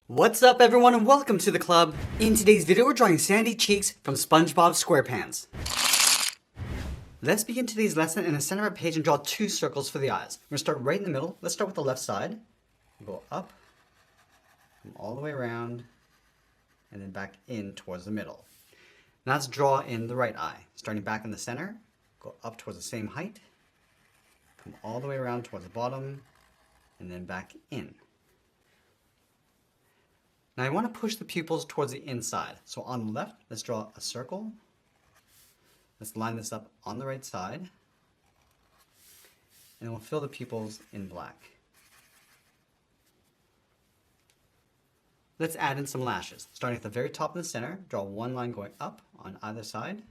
What's up everyone and welcome to the club. In today's video we're drawing sandy cheeks from Spongebob Squarepants. Let's begin today's lesson in the center of our page and draw two circles for the eyes. We're going to start right in the middle. Let's start with the left side. Go up, come all the way around, and then back in towards the middle. Now let's draw in the right eye. Starting back in the center, go up towards the same height, come all the way around towards the bottom, and then back in. Now I want to push the pupils towards the inside. So on the left, let's draw a circle. Let's line this up on the right side. And we'll fill the pupils in black. Let's add in some lashes. Starting at the very top of the center, draw one line going up on either side.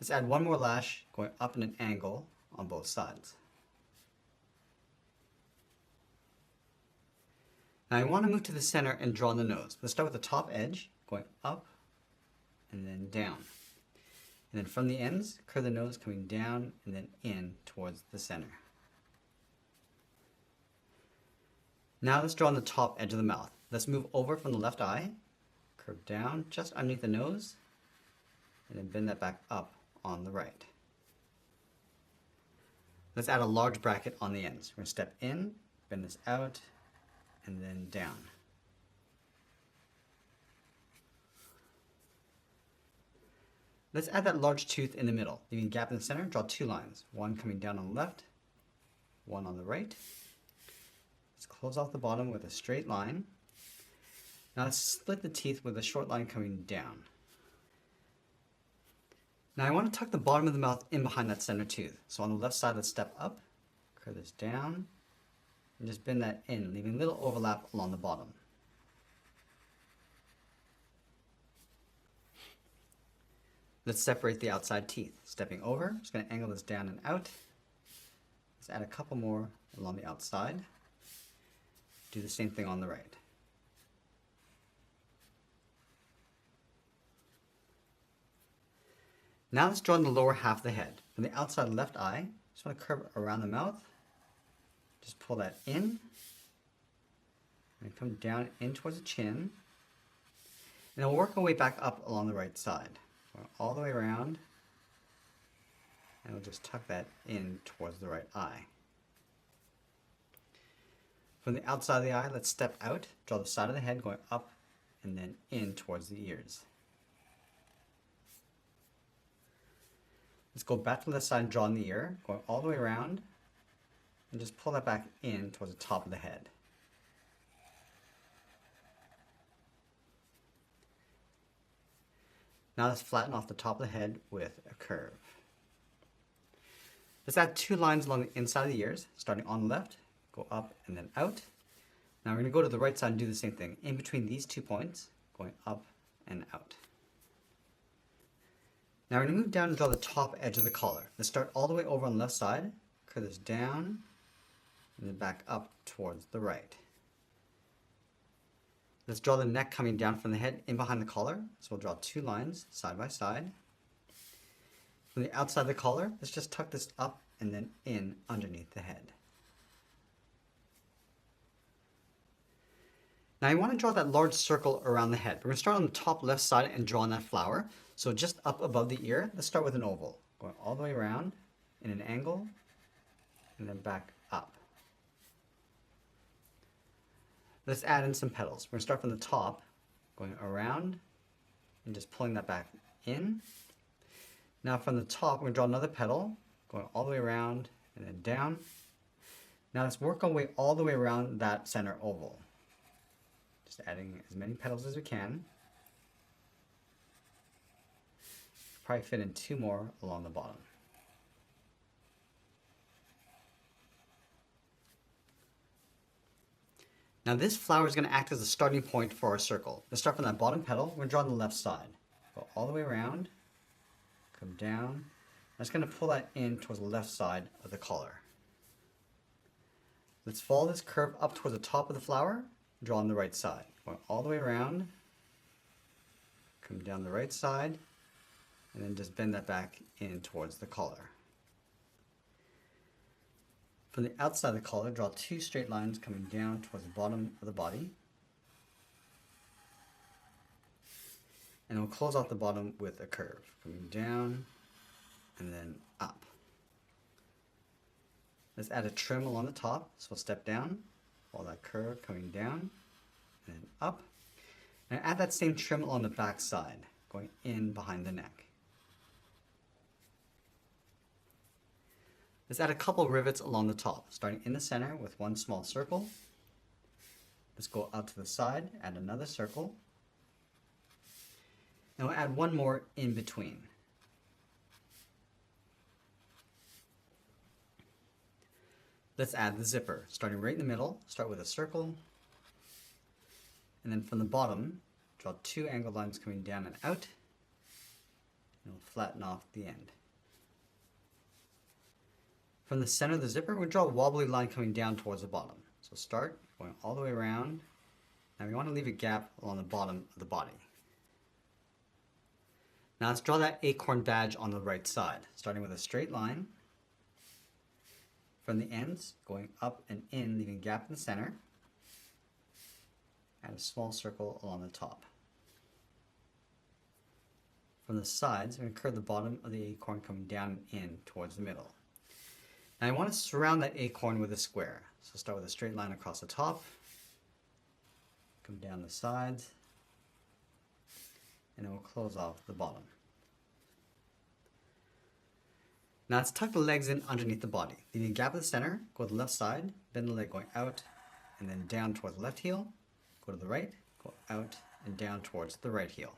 Let's add one more lash going up in an angle on both sides. Now I want to move to the center and draw the nose. Let's start with the top edge, going up and then down. And then from the ends, curve the nose coming down and then in towards the center. Now let's draw on the top edge of the mouth. Let's move over from the left eye, curve down just underneath the nose, and then bend that back up on the right. Let's add a large bracket on the ends. We're going to step in, bend this out, and then down. Let's add that large tooth in the middle. Leaving a gap in the center, draw two lines. One coming down on the left, one on the right. Let's close off the bottom with a straight line. Now let's split the teeth with a short line coming down. Now I want to tuck the bottom of the mouth in behind that center tooth. So on the left side, let's step up, curve this down, and just bend that in, leaving a little overlap along the bottom. Let's separate the outside teeth. Stepping over, just going to angle this down and out. Let's add a couple more along the outside. Do the same thing on the right. Now let's draw in the lower half of the head. From the outside left eye, just want to curve around the mouth. Just pull that in, and come down in towards the chin. And we'll work our way back up along the right side. All the way around, and we'll just tuck that in towards the right eye. From the outside of the eye, let's step out, draw the side of the head going up and then in towards the ears. Let's go back to the side and draw in the ear, going all the way around, and just pull that back in towards the top of the head. Now let's flatten off the top of the head with a curve. Let's add two lines along the inside of the ears, starting on the left, go up and then out. Now we're going to go to the right side and do the same thing. In between these 2 points, going up and out. Now we're going to move down and draw the top edge of the collar. Let's start all the way over on the left side, curve this down, and then back up towards the right. Let's draw the neck coming down from the head in behind the collar. So we'll draw two lines side by side. From the outside of the collar, let's just tuck this up and then in underneath the head. Now you want to draw that large circle around the head. We're going to start on the top left side and draw on that flower. So just up above the ear, let's start with an oval. Going all the way around in an angle and then back up. Let's add in some petals. We're going to start from the top, going around and just pulling that back in. Now from the top, we're going to draw another petal, going all the way around and then down. Now let's work our way all the way around that center oval. Just adding as many petals as we can. Probably fit in two more along the bottom. Now this flower is going to act as a starting point for our circle. Let's start from that bottom petal. We're going to draw on the left side. Go all the way around, come down. I'm just going to pull that in towards the left side of the collar. Let's follow this curve up towards the top of the flower, draw on the right side. Going all the way around, come down the right side, and then just bend that back in towards the collar. From the outside of the collar, draw two straight lines coming down towards the bottom of the body. And we'll close off the bottom with a curve, coming down and then up. Let's add a trim along the top. So we'll step down, follow that curve coming down and then up. And add that same trim along the back side, going in behind the neck. Let's add a couple rivets along the top, starting in the center with one small circle. Let's go out to the side, add another circle. And we'll add one more in between. Let's add the zipper, starting right in the middle. Start with a circle. And then from the bottom, draw 2 angled lines coming down and out. And we'll flatten off the end. From the center of the zipper, we'll draw a wobbly line coming down towards the bottom. So start going all the way around. Now we want to leave a gap along the bottom of the body. Now let's draw that acorn badge on the right side, starting with a straight line. From the ends, going up and in, leaving a gap in the center. Add a small circle along the top. From the sides, we're going to curve the bottom of the acorn coming down and in towards the middle. Now I want to surround that acorn with a square. So start with a straight line across the top, come down the sides, and then we'll close off the bottom. Now let's tuck the legs in underneath the body. Leaving a gap in the center, go to the left side, bend the leg going out, and then down towards the left heel. Go to the right, go out, and down towards the right heel.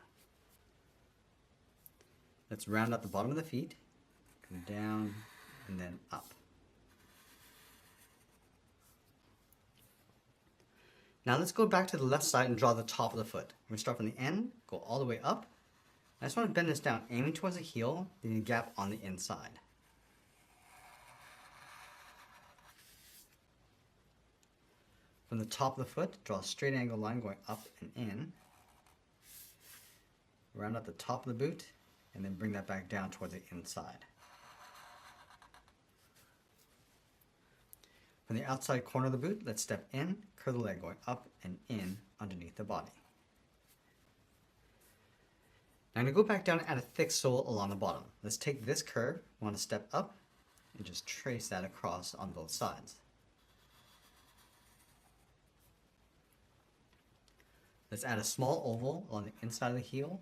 Let's round out the bottom of the feet, come down, and then up. Now let's go back to the left side and draw the top of the foot. We're going to start from the end, go all the way up. I just want to bend this down, aiming towards the heel, leaving a gap on the inside. From the top of the foot, draw a straight angle line going up and in. Round out the top of the boot, and then bring that back down towards the inside. From the outside corner of the boot, let's step in, curve the leg going up and in underneath the body. Now I'm going to go back down and add a thick sole along the bottom. Let's take this curve, we want to step up, and just trace that across on both sides. Let's add a small oval along the inside of the heel.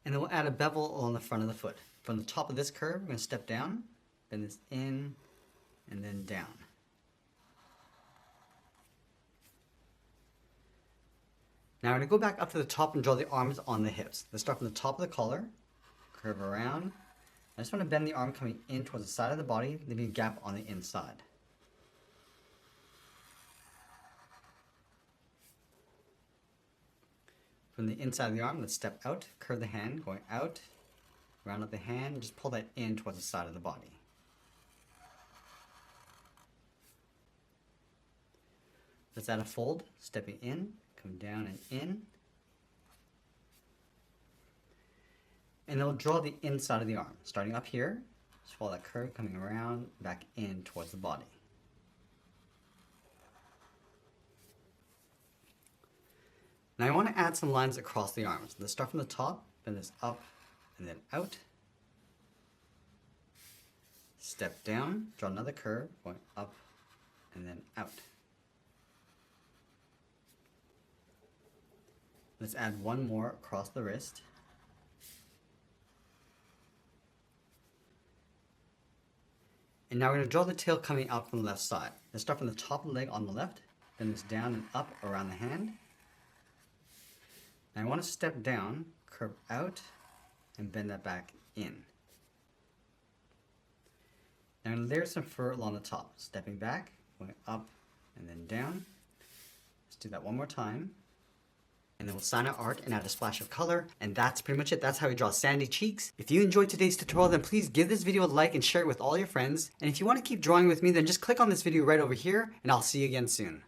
And then we'll add a bevel along the front of the foot. From the top of this curve, we're going to step down, bend this in, and then down. Now we're going to go back up to the top and draw the arms on the hips. Let's start from the top of the collar, curve around. I just want to bend the arm coming in towards the side of the body, leaving a gap on the inside. From the inside of the arm, let's step out, curve the hand, going out, round up the hand, and just pull that in towards the side of the body. Let's add a fold, stepping in, come down and in. And then we'll draw the inside of the arm, starting up here, just follow that curve, coming around, back in towards the body. Now I want to add some lines across the arms. Let's start from the top, bend this up and then out. Step down, draw another curve, going up and then out. Let's add one more across the wrist. And now we're going to draw the tail coming out from the left side. Let's start from the top of the leg on the left, bend this down and up around the hand. Now I want to step down, curve out, and bend that back in. Now I'm going to layer some fur along the top, stepping back, going up, and then down. Let's do that one more time. And then we'll sign our art and add a splash of color. And that's pretty much it. That's how we draw sandy cheeks. If you enjoyed today's tutorial, then please give this video a like and share it with all your friends. And if you want to keep drawing with me, then just click on this video right over here, and I'll see you again soon.